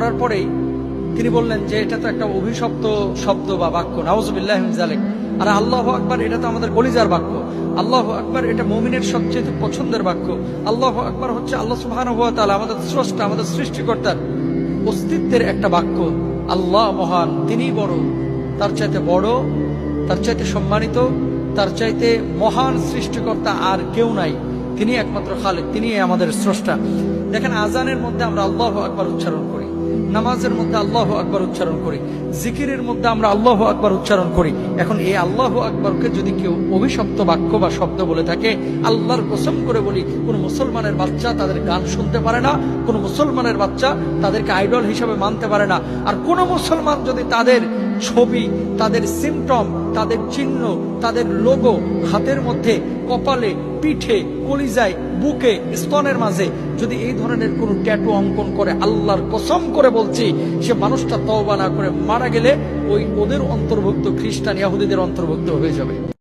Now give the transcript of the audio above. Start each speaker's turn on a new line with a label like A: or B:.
A: করার পরেই তিনি বললেন যে এটা তো একটা অভিশপ্ত শব্দ বা বাক্য, নাউজুবিল্লাহি মিন যালিক। আর আল্লাহু আকবার এটা তো আমাদের কলিজার বাক্য, আল্লাহু আকবার এটা মুমিনের সবচেয়ে পছন্দের বাক্য। আল্লাহু আকবার হচ্ছে আল্লাহ সুবহানাহু ওয়া তাআলা, আমাদের স্রষ্টা, আমাদের সৃষ্টিকর্তার অস্তিত্বের একটা বাক্য। আল্লাহ মহান, তিনিই বড়, তার চাইতে বড়, তার চাইতে সম্মানিত, তার চাইতে মহান সৃষ্টিকর্তা আর কেউ নাই। তিনি একমাত্র খালেক, তিনি আমাদের স্রষ্টা। দেখেন, আজানের মধ্যে আমরা আল্লাহু আকবার উচ্চারণ করি, নামাজের মধ্যে আল্লাহু আকবার উচ্চারণ করি, জিকিরের মধ্যে আমরা আল্লাহু আকবার উচ্চারণ করি। এখন এই আল্লাহু আকবরকে যদি কেউ অভিশপ্ত বাক্য বা শব্দ বলে থাকে, আল্লাহর কসম করে বলি, কোন মুসলমানের বাচ্চা তাদের গান শুনতে পারে না, কোন মুসলমানের বাচ্চা তাদেরকে আইডল হিসাবে মানতে পারে না। আর কোন মুসলমান যদি তাদের ছবি, তাদের সিমটম, তাদের চিহ্ন, তাদের লোগো হাতের মধ্যে, কপালে, পিঠে, কলিজায়, বুকে, স্তনের মাঝে যদি এই ধরনের কোন ট্যাটু অঙ্কন করে, আল্লাহর কসম করে বলছি, সে মানুষটা তওবা না করে মারা গেলে ওই ওদের অন্তর্ভুক্ত, খ্রিস্টান ইহুদিদের অন্তর্ভুক্ত হয়ে যাবে।